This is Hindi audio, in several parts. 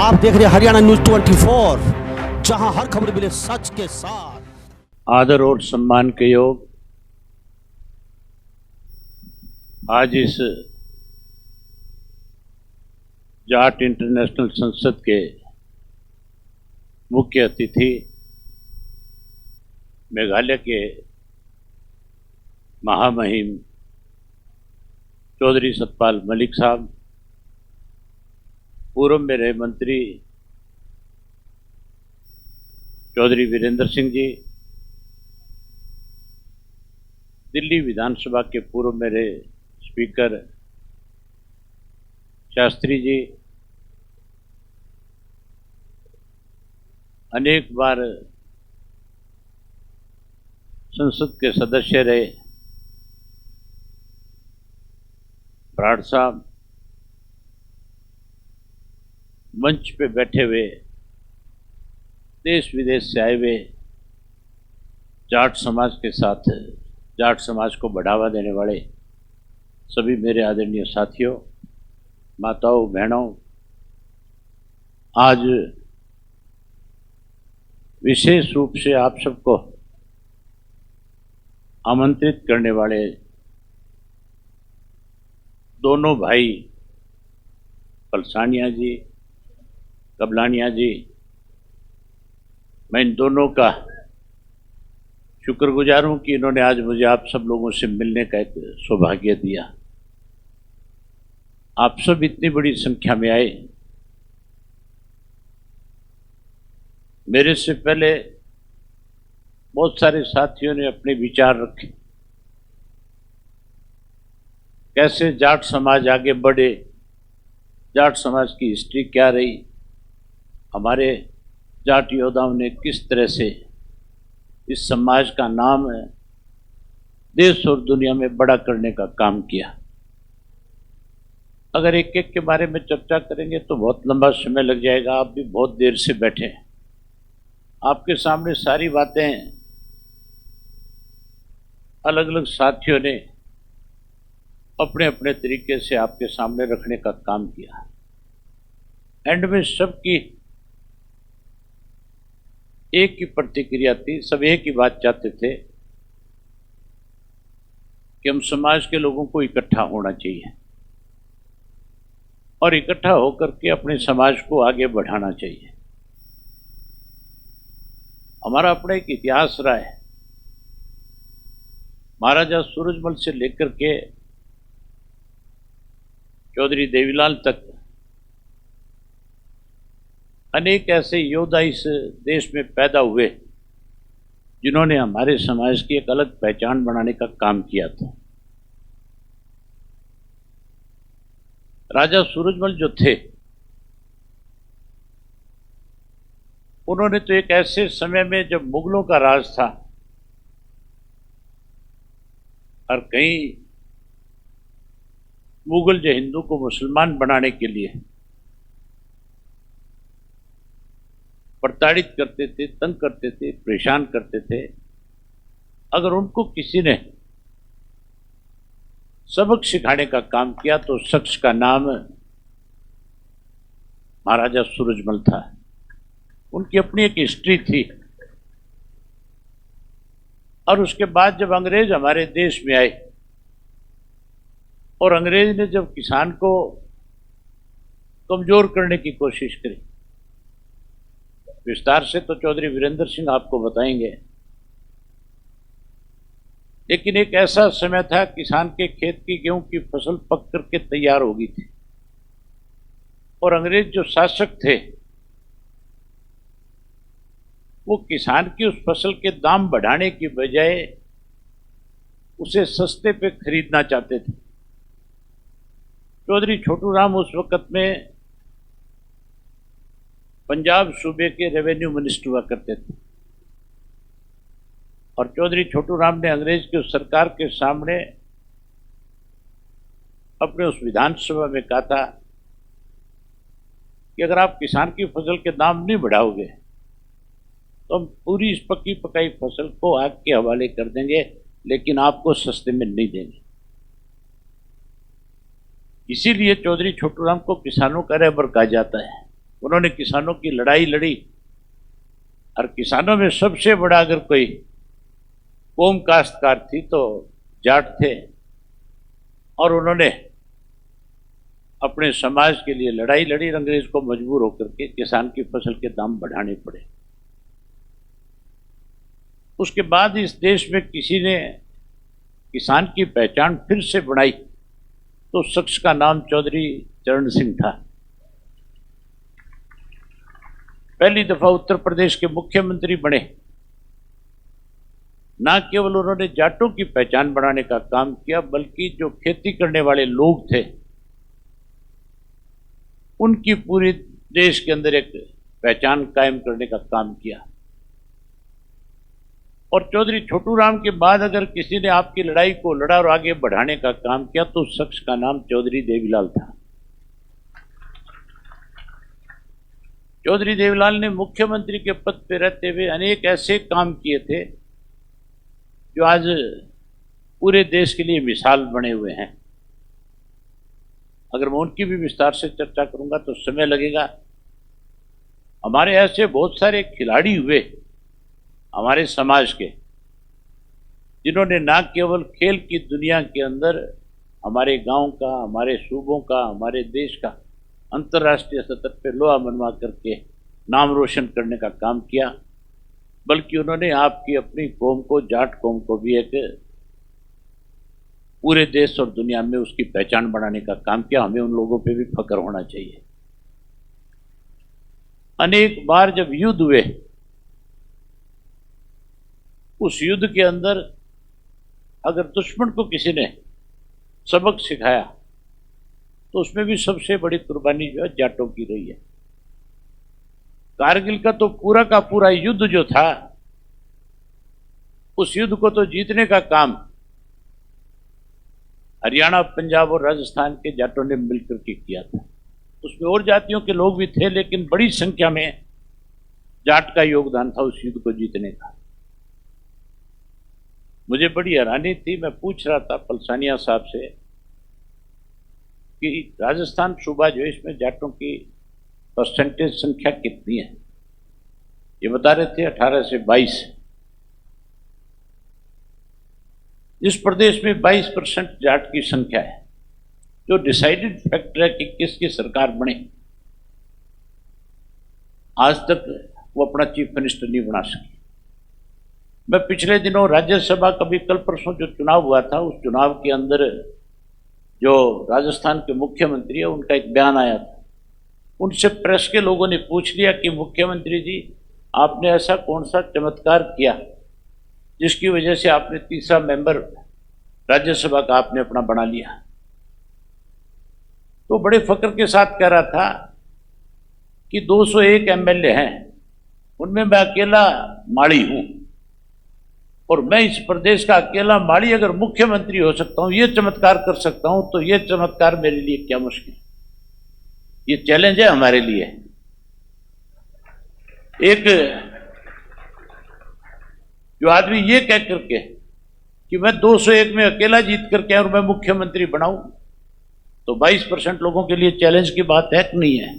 आप देख रहे हैं हरियाणा न्यूज 24, जहां हर खबर मिले सच के साथ। आदर और सम्मान के योग आज इस जाट इंटरनेशनल संसद के मुख्य अतिथि मेघालय के महामहिम चौधरी सतपाल मलिक साहब, पूर्व में रहे मंत्री चौधरी वीरेंद्र सिंह जी, दिल्ली विधानसभा के पूर्व में रहे स्पीकर शास्त्री जी, अनेक बार संसद के सदस्य रहे बराड़ साहब, मंच पे बैठे हुए देश विदेश से आए हुए जाट समाज के साथ जाट समाज को बढ़ावा देने वाले सभी मेरे आदरणीय साथियों, माताओं, बहनों, आज विशेष रूप से आप सबको आमंत्रित करने वाले दोनों भाई पलसानिया जी, कबलानिया जी, मैं इन दोनों का शुक्रगुजार हूं कि इन्होंने आज मुझे आप सब लोगों से मिलने का एक सौभाग्य दिया। आप सब इतनी बड़ी संख्या में आए। मेरे से पहले बहुत सारे साथियों ने अपने विचार रखे, कैसे जाट समाज आगे बढ़े, जाट समाज की हिस्ट्री क्या रही, हमारे जाट योद्धाओं ने किस तरह से इस समाज का नाम देश और दुनिया में बड़ा करने का काम किया। अगर एक एक के बारे में चर्चा करेंगे तो बहुत लंबा समय लग जाएगा। आप भी बहुत देर से बैठे हैं, आपके सामने सारी बातें अलग अलग साथियों ने अपने अपने तरीके से आपके सामने रखने का काम किया। एंड में सबकी एक ही प्रतिक्रिया थी, सब एक ही बात चाहते थे कि हम समाज के लोगों को इकट्ठा होना चाहिए और इकट्ठा होकर के अपने समाज को आगे बढ़ाना चाहिए। हमारा अपना एक इतिहास रहा है, महाराजा सूरजमल से लेकर के चौधरी देवीलाल तक अनेक ऐसे योद्धा इस देश में पैदा हुए जिन्होंने हमारे समाज की एक अलग पहचान बनाने का काम किया था। राजा सूरजमल जो थे, उन्होंने तो एक ऐसे समय में जब मुगलों का राज था और कहीं मुगल जो हिंदू को मुसलमान बनाने के लिए प्रताड़ित करते थे, तंग करते थे, परेशान करते थे, अगर उनको किसी ने सबक सिखाने का काम किया तो शख्स का नाम महाराजा सूरजमल था। उनकी अपनी एक हिस्ट्री थी। और उसके बाद जब अंग्रेज हमारे देश में आए और अंग्रेज ने जब किसान को कमजोर करने की कोशिश करी, विस्तार से तो चौधरी वीरेंद्र सिंह आपको बताएंगे, लेकिन एक ऐसा समय था किसान के खेत की गेहूं की फसल पक करके तैयार हो गई थी और अंग्रेज जो शासक थे वो किसान की उस फसल के दाम बढ़ाने की बजाय उसे सस्ते पे खरीदना चाहते थे। चौधरी छोटू राम उस वक्त में पंजाब सूबे के रेवेन्यू मिनिस्टर हुआ करते थे और चौधरी छोटू राम ने अंग्रेज की उस सरकार के सामने अपने उस विधानसभा में कहा था कि अगर आप किसान की फसल के दाम नहीं बढ़ाओगे तो हम पूरी इस पक्की पकाई फसल को आग के हवाले कर देंगे, लेकिन आपको सस्ते में नहीं देंगे। इसीलिए चौधरी छोटू राम को किसानों का रहबर कहा जाता है। उन्होंने किसानों की लड़ाई लड़ी, और किसानों में सबसे बड़ा अगर कोई कौम काश्तकार थी तो जाट थे, और उन्होंने अपने समाज के लिए लड़ाई लड़ी, अंग्रेज को मजबूर होकर के किसान की फसल के दाम बढ़ाने पड़े। उसके बाद इस देश में किसी ने किसान की पहचान फिर से बनाई, तो उस शख्स का नाम चौधरी चरण सिंह था। पहली दफा उत्तर प्रदेश के मुख्यमंत्री बने। ना केवल उन्होंने जाटों की पहचान बनाने का काम किया, बल्कि जो खेती करने वाले लोग थे उनकी पूरी देश के अंदर एक पहचान कायम करने का काम किया। और चौधरी छोटू राम के बाद अगर किसी ने आपकी लड़ाई को लड़ा और आगे बढ़ाने का काम किया तो उस शख्स का नाम चौधरी देवीलाल था। चौधरी देवीलाल ने मुख्यमंत्री के पद पर रहते हुए अनेक ऐसे काम किए थे जो आज पूरे देश के लिए मिसाल बने हुए हैं। अगर मैं उनकी भी विस्तार से चर्चा करूंगा तो समय लगेगा। हमारे ऐसे बहुत सारे खिलाड़ी हुए हमारे समाज के, जिन्होंने ना केवल खेल की दुनिया के अंदर हमारे गांव का, हमारे सूबों का, हमारे देश का अंतर्राष्ट्रीय स्तर पर लोहा मनवा करके नाम रोशन करने का काम किया, बल्कि उन्होंने आपकी अपनी कौम को, जाट कौम को भी एक पूरे देश और दुनिया में उसकी पहचान बनाने का काम किया। हमें उन लोगों पे भी फख्र होना चाहिए। अनेक बार जब युद्ध हुए, उस युद्ध के अंदर अगर दुश्मन को किसी ने सबक सिखाया तो उसमें भी सबसे बड़ी कुर्बानी जो है जाटों की रही है। कारगिल का तो पूरा का पूरा युद्ध जो था, उस युद्ध को तो जीतने का काम हरियाणा, पंजाब और राजस्थान के जाटों ने मिलकर के किया था। उसमें और जातियों के लोग भी थे, लेकिन बड़ी संख्या में जाट का योगदान था उस युद्ध को जीतने का। मुझे बड़ी हैरानी थी, मैं पूछ रहा था पलसानिया साहब से कि राजस्थान सूबा जो है इसमें जाटों की परसेंटेज संख्या कितनी है। ये बता रहे थे 18 से 22। इस प्रदेश में 22% जाट की संख्या है, जो डिसाइडेड फैक्टर है कि किसकी सरकार बने। आज तक वो अपना चीफ मिनिस्टर नहीं बना सकी। मैं पिछले दिनों राज्यसभा कभी कल परसों जो चुनाव हुआ था, उस चुनाव के अंदर जो राजस्थान के मुख्यमंत्री है उनका एक बयान आया था। उनसे प्रेस के लोगों ने पूछ लिया कि मुख्यमंत्री जी, आपने ऐसा कौन सा चमत्कार किया जिसकी वजह से आपने तीसरा मेंबर राज्यसभा का आपने अपना बना लिया। तो बड़े फक्र के साथ कह रहा था कि 201 एमएलए हैं, उनमें मैं अकेला माड़ी हूं, और मैं इस प्रदेश का अकेला माड़ी अगर मुख्यमंत्री हो सकता हूं, ये चमत्कार कर सकता हूं, तो ये चमत्कार मेरे लिए क्या मुश्किल, ये चैलेंज है हमारे लिए। एक जो आदमी ये कह करके कि मैं 201 में अकेला जीत करके और मैं मुख्यमंत्री बनाऊं, तो 22% लोगों के लिए चैलेंज की बात है कि नहीं है।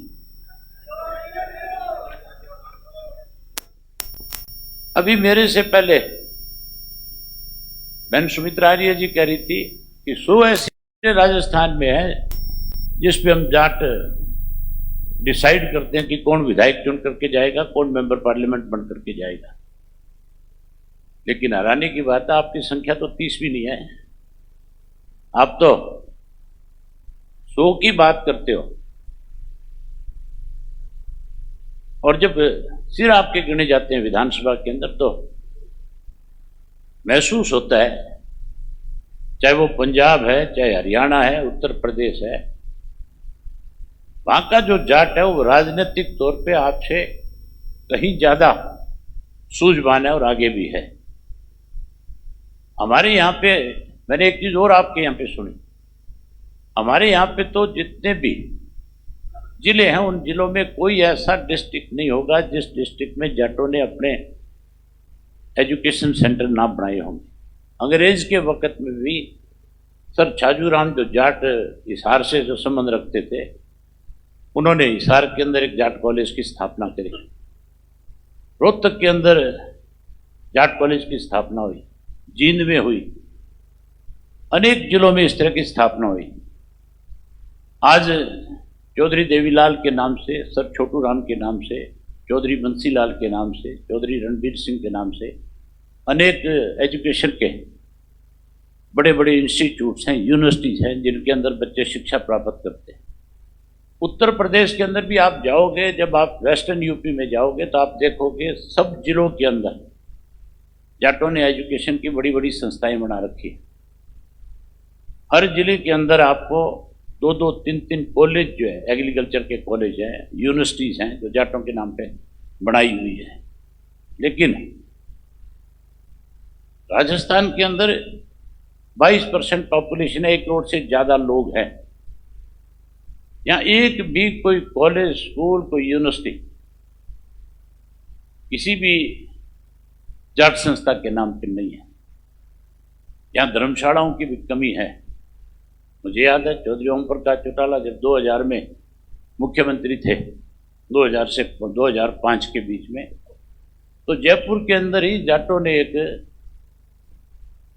अभी मेरे से पहले बहन सुमित्रा आर्य जी कह रही थी कि 100 ऐसे राजस्थान में है जिसपे हम जाट डिसाइड करते हैं कि कौन विधायक चुन करके जाएगा, कौन मेंबर पार्लियामेंट बन करके जाएगा। लेकिन हैरानी की बात है, आपकी संख्या तो 30 भी नहीं है। आप तो 100 की बात करते हो, और जब सिर आपके गिने जाते हैं विधानसभा के अंदर तो महसूस होता है, चाहे वो पंजाब है, चाहे हरियाणा है, उत्तर प्रदेश है, वहां का जो जाट है वो राजनीतिक तौर पे आपसे कहीं ज्यादा सूझवान है और आगे भी है। हमारे यहाँ पे मैंने एक चीज और आपके यहाँ पे सुनी, हमारे यहाँ पे तो जितने भी जिले हैं उन जिलों में कोई ऐसा डिस्ट्रिक्ट नहीं होगा जिस डिस्ट्रिक्ट में जाटों ने अपने एजुकेशन सेंटर ना बनाए होंगे। अंग्रेज के वक्त में भी सर छाजूराम जो जाट हिसार से जो संबंध रखते थे, उन्होंने हिसार के अंदर एक जाट कॉलेज की स्थापना करी, रोहतक के अंदर जाट कॉलेज की स्थापना हुई, जींद में हुई, अनेक जिलों में इस तरह की स्थापना हुई। आज चौधरी देवीलाल के नाम से, सर छोटू राम के नाम से, चौधरी बंसीलाल के नाम से, चौधरी रणबीर सिंह के नाम से अनेक एजुकेशन के बड़े बड़े इंस्टीट्यूट्स हैं, यूनिवर्सिटीज हैं, जिनके अंदर बच्चे शिक्षा प्राप्त करते हैं। उत्तर प्रदेश के अंदर भी आप जाओगे, जब आप वेस्टर्न यूपी में जाओगे तो आप देखोगे सब जिलों के अंदर जाटों ने एजुकेशन की बड़ी बड़ी संस्थाएं बना रखी है। हर जिले के अंदर आपको 2-2, 3-3 कॉलेज जो है, एग्रीकल्चर के कॉलेज हैं, यूनिवर्सिटीज हैं, जो जाटों के नाम पे बनाई हुई है। लेकिन राजस्थान के अंदर 22% पॉपुलेशन है, 1 करोड़ से ज्यादा लोग हैं। यहाँ एक भी कोई कॉलेज, स्कूल, कोई यूनिवर्सिटी किसी भी जाट संस्था के नाम पे नहीं है। यहाँ धर्मशालाओं की भी कमी है। मुझे याद है चौधरी ओम प्रकाश चौटाला जब 2000 में मुख्यमंत्री थे, 2000 से 2005 के बीच में, तो जयपुर के अंदर ही जाटों ने एक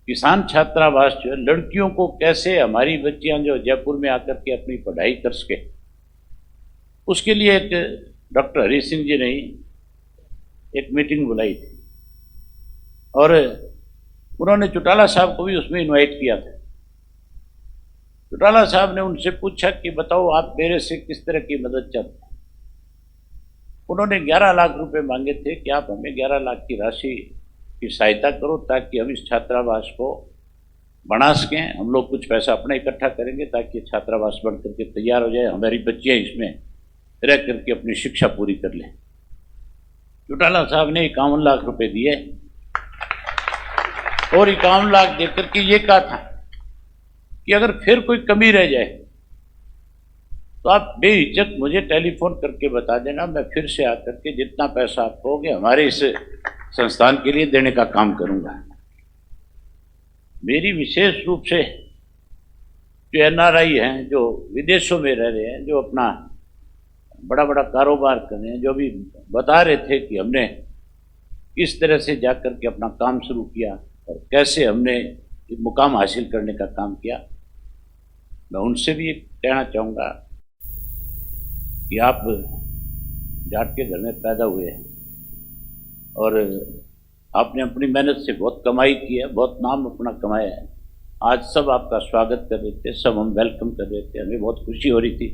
किसान छात्रावास जो है, लड़कियों को कैसे हमारी बच्चियां जो जयपुर में आकर के अपनी पढ़ाई कर सके, उसके लिए एक डॉक्टर हरि सिंह जी ने एक मीटिंग बुलाई थी और उन्होंने चौटाला साहब को भी उसमें इनवाइट किया था। चौटाला साहब ने उनसे पूछा कि बताओ आप मेरे से किस तरह की मदद चाहते हैं। उन्होंने 11 लाख रुपए मांगे थे कि आप हमें 11 लाख की राशि की सहायता करो ताकि हम इस छात्रावास को बना सकें। हम लोग कुछ पैसा अपना इकट्ठा करेंगे ताकि छात्रावास बन करके तैयार हो जाए, हमारी बच्चियां इसमें रह करके अपनी शिक्षा पूरी कर लें। चौटाला साहब ने 51 लाख रुपए दिए और 51 लाख देकर के ये कहा था कि अगर फिर कोई कमी रह जाए तो आप बेहिचक मुझे टेलीफोन करके बता देना, मैं फिर से आकर के जितना पैसा आप कहोगे हमारे इस संस्थान के लिए देने का काम करूंगा। मेरी विशेष रूप से जो एनआरआई हैं, जो विदेशों में रह रहे हैं, जो अपना बड़ा बड़ा कारोबार कर रहे हैं, जो भी बता रहे थे कि हमने इस तरह से जाकर के अपना काम शुरू किया और कैसे हमने मुकाम हासिल करने का काम किया, मैं उनसे भी कहना चाहूँगा कि आप जाट के घर में पैदा हुए हैं और आपने अपनी मेहनत से बहुत कमाई की है, बहुत नाम अपना कमाया है। आज सब आपका स्वागत कर रहे थे, सब हम वेलकम कर रहे थे। हमें बहुत खुशी हो रही थी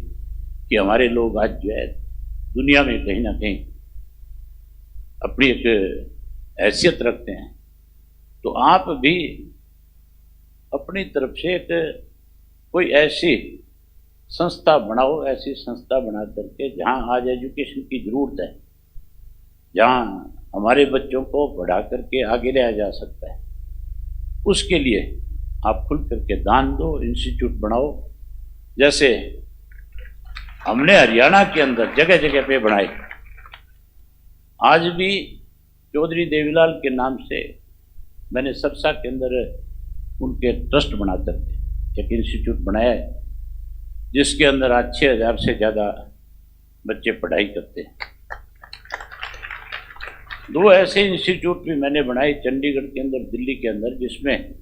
कि हमारे लोग आज जो है दुनिया में कहीं ना कहीं अपनी एक हैसियत रखते हैं। तो आप भी अपनी तरफ से एक कोई ऐसी संस्था बनाओ, ऐसी संस्था बना करके जहाँ आज एजुकेशन की जरूरत है, जहाँ हमारे बच्चों को पढ़ा करके आगे लाया जा सकता है, उसके लिए आप खुल करके दान दो, इंस्टीट्यूट बनाओ। जैसे हमने हरियाणा के अंदर जगह जगह पे बनाए। आज भी चौधरी देवीलाल के नाम से मैंने सरसा के अंदर उनके ट्रस्ट बना करके एक इंस्टीट्यूट बनाया है, जिसके अंदर आज 6000 से ज़्यादा बच्चे पढ़ाई करते हैं। 2 ऐसे इंस्टीट्यूट भी मैंने बनाए चंडीगढ़ के अंदर, दिल्ली के अंदर, जिसमें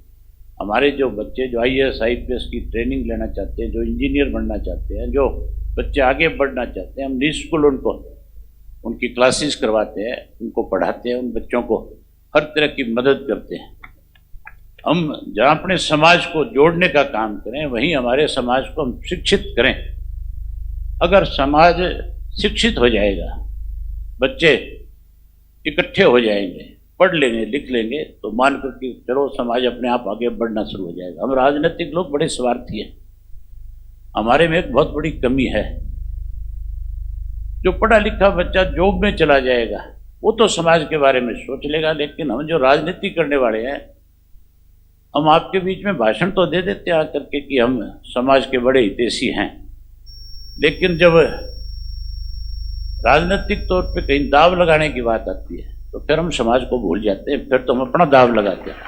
हमारे जो बच्चे जो IAS IPS की ट्रेनिंग लेना चाहते हैं, जो इंजीनियर बनना चाहते हैं, जो बच्चे आगे बढ़ना चाहते हैं, हम निःशुल्क उनको उनकी क्लासेस करवाते हैं, उनको पढ़ाते हैं, उन बच्चों को हर तरह की मदद करते हैं। हम जहाँ अपने समाज को जोड़ने का काम करें, वहीं हमारे समाज को हम शिक्षित करें। अगर समाज शिक्षित हो जाएगा, बच्चे इकट्ठे हो जाएंगे, पढ़ लेंगे, लिख लेंगे, तो मान करके चलो समाज अपने आप आगे बढ़ना शुरू हो जाएगा। हम राजनीतिक लोग बड़े स्वार्थी हैं। हमारे में एक बहुत बड़ी कमी है। जो पढ़ा लिखा बच्चा जॉब में चला जाएगा वो तो समाज के बारे में सोच लेगा, लेकिन हम जो राजनीति करने वाले हैं, हम आपके बीच में भाषण तो दे देते हैं आकर के कि हम समाज के बड़े हितैषी हैं, लेकिन जब राजनीतिक तौर पे कहीं दाव लगाने की बात आती है तो फिर हम समाज को भूल जाते हैं, फिर तो हम अपना दाव लगाते हैं।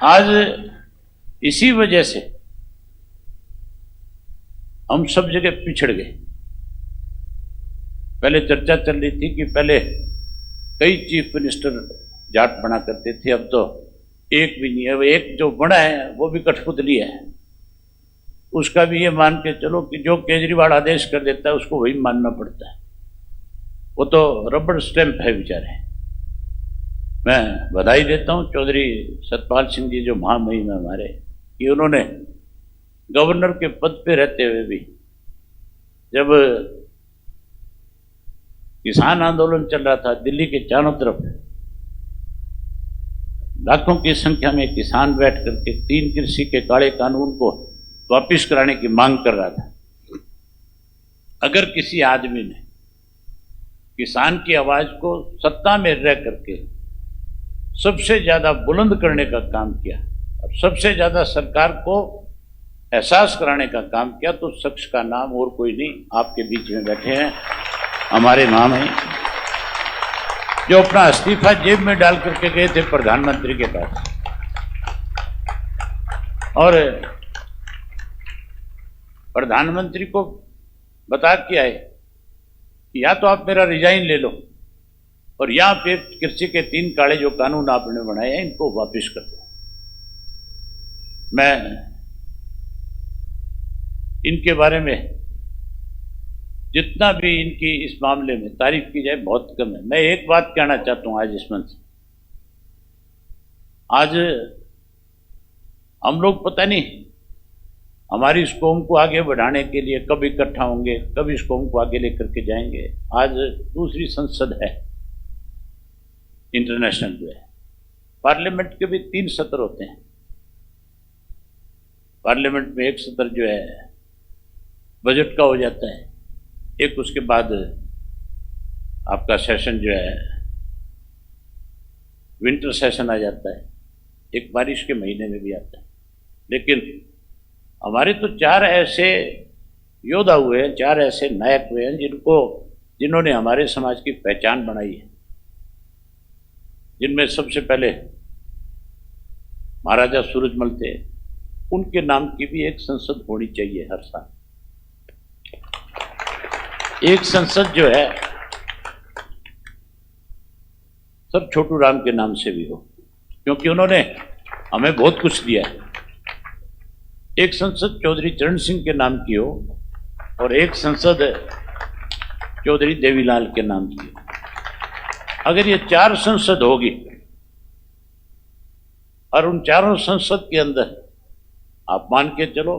आज इसी वजह से हम सब जगह पिछड़ गए। पहले चर्चा चल रही थी कि पहले कई चीफ मिनिस्टर जाट बना करते थे, अब तो एक भी नहीं है। अब एक जो बना है वो भी कठपुतली है। उसका भी ये मान के चलो कि जो केजरीवाल आदेश कर देता है उसको वही मानना पड़ता है। वो तो रबड़ स्टैंप है बेचारे। मैं बधाई देता हूं चौधरी सतपाल सिंह जी, जो महामहिम है हमारे, कि उन्होंने गवर्नर के पद पे रहते हुए भी जब किसान आंदोलन चल रहा था दिल्ली के चारों तरफ, लाखों की संख्या में किसान बैठ करके 3 कृषि के काले कानून को वापिस कराने की मांग कर रहा था। अगर किसी आदमी ने किसान की आवाज को सत्ता में रह करके सबसे ज्यादा बुलंद करने का काम किया और सबसे ज्यादा सरकार को एहसास कराने का काम किया, तो उस शख्स का नाम और कोई नहीं, आपके बीच में बैठे हैं हमारे महामहिम, जो अपना इस्तीफा जेब में डाल करके गए थे प्रधानमंत्री के पास और प्रधानमंत्री को बता के आए कि या तो आप मेरा रिजाइन ले लो और यहां पे कृषि के 3 काले जो कानून आपने बनाए हैं इनको वापस कर दो। मैं इनके बारे में जितना भी इनकी इस मामले में तारीफ की जाए बहुत कम है। मैं एक बात कहना चाहता हूं आज इस मंच से, आज हम लोग पता नहीं हमारी इस कौम को आगे बढ़ाने के लिए कब इकट्ठा होंगे, कब इस कौम को आगे लेकर के जाएंगे। आज दूसरी संसद है, इंटरनेशनल जो है, पार्लियामेंट के भी 3 सत्र होते हैं। पार्लियामेंट में एक सत्र जो है बजट का हो जाता है, एक उसके बाद आपका सेशन जो है विंटर सेशन आ जाता है, एक बारिश के महीने में भी आता है। लेकिन हमारे तो 4 ऐसे योद्धा हुए हैं, 4 ऐसे नायक हुए हैं जिन्होंने हमारे समाज की पहचान बनाई है, जिनमें सबसे पहले महाराजा सूरजमल थे। उनके नाम की भी एक संसद होनी चाहिए हर साल। एक संसद जो है सब छोटू राम के नाम से भी हो, क्योंकि उन्होंने हमें बहुत कुछ दिया है। एक संसद चौधरी चरण सिंह के नाम की हो और एक संसद चौधरी देवीलाल के नाम की हो। अगर ये 4 संसद होगी और उन चारों संसद के अंदर आप मान के चलो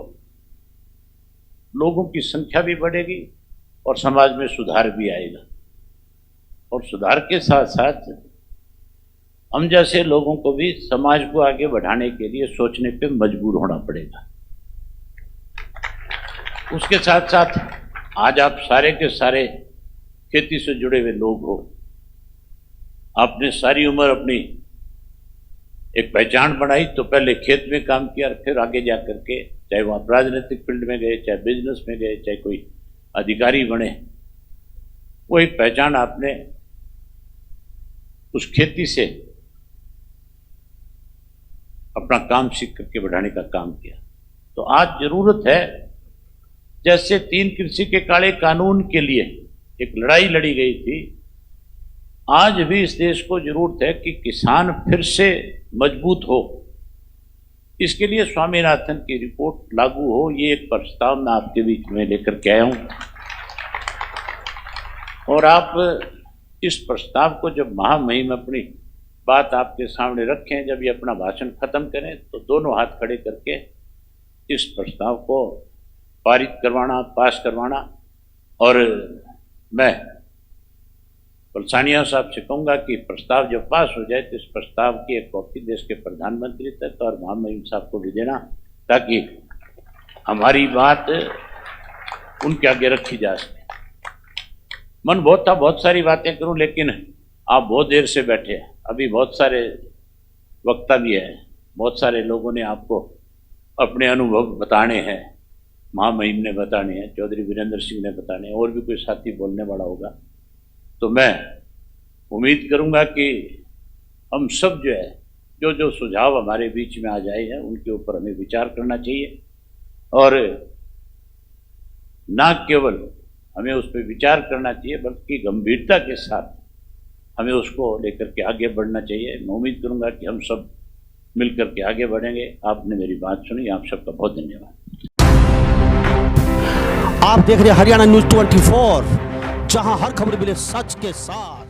लोगों की संख्या भी बढ़ेगी और समाज में सुधार भी आएगा। और सुधार के साथ साथ हम जैसे लोगों को भी समाज को आगे बढ़ाने के लिए सोचने पे मजबूर होना पड़ेगा। उसके साथ साथ आज आप सारे के सारे खेती से जुड़े हुए लोग हो, आपने सारी उम्र अपनी एक पहचान बनाई, तो पहले खेत में काम किया और फिर आगे जा करके चाहे वो आप राजनीतिक फील्ड में गए, चाहे बिजनेस में गए, चाहे कोई अधिकारी बने, वो एक पहचान आपने उस खेती से अपना काम सीख करके बढ़ाने का काम किया। तो आज जरूरत है, जैसे 3 कृषि के काले कानून के लिए एक लड़ाई लड़ी गई थी, आज भी इस देश को जरूरत है कि किसान फिर से मजबूत हो। इसके लिए स्वामीनाथन की रिपोर्ट लागू हो, ये एक प्रस्ताव मैं आपके बीच में लेकर के आया हूं। और आप इस प्रस्ताव को जब महामहिम अपनी बात आपके सामने रखें, जब ये अपना भाषण खत्म करें, तो दोनों हाथ खड़े करके इस प्रस्ताव को पारित करवाना, पास करवाना। और मैं पलसानिया साहब से कहूँगा कि प्रस्ताव जब पास हो जाए तो इस प्रस्ताव की एक कॉपी देश के प्रधानमंत्री तक और महामहिम साहब को भी देना, ताकि हमारी बात उनके आगे रखी जा सके। मन बहुत था बहुत सारी बातें करूं, लेकिन आप बहुत देर से बैठे हैं, अभी बहुत सारे वक्ता भी हैं, बहुत सारे लोगों ने आपको अपने अनुभव बताने हैं, महामहिम ने बताने हैं, चौधरी वीरेंद्र सिंह ने बताने हैं, और भी कोई साथी बोलने वाला होगा। तो मैं उम्मीद करूंगा कि हम सब जो है जो जो सुझाव हमारे बीच में आ जाए हैं उनके ऊपर हमें विचार करना चाहिए। और ना केवल हमें उस पर विचार करना चाहिए बल्कि गंभीरता के साथ हमें उसको लेकर के आगे बढ़ना चाहिए। मैं उम्मीद करूंगा कि हम सब मिलकर के आगे बढ़ेंगे। आपने मेरी बात सुनी, आप सबका बहुत धन्यवाद। आप देख रहे हैं हरियाणा न्यूज 24, जहां हर खबर मिले सच के साथ।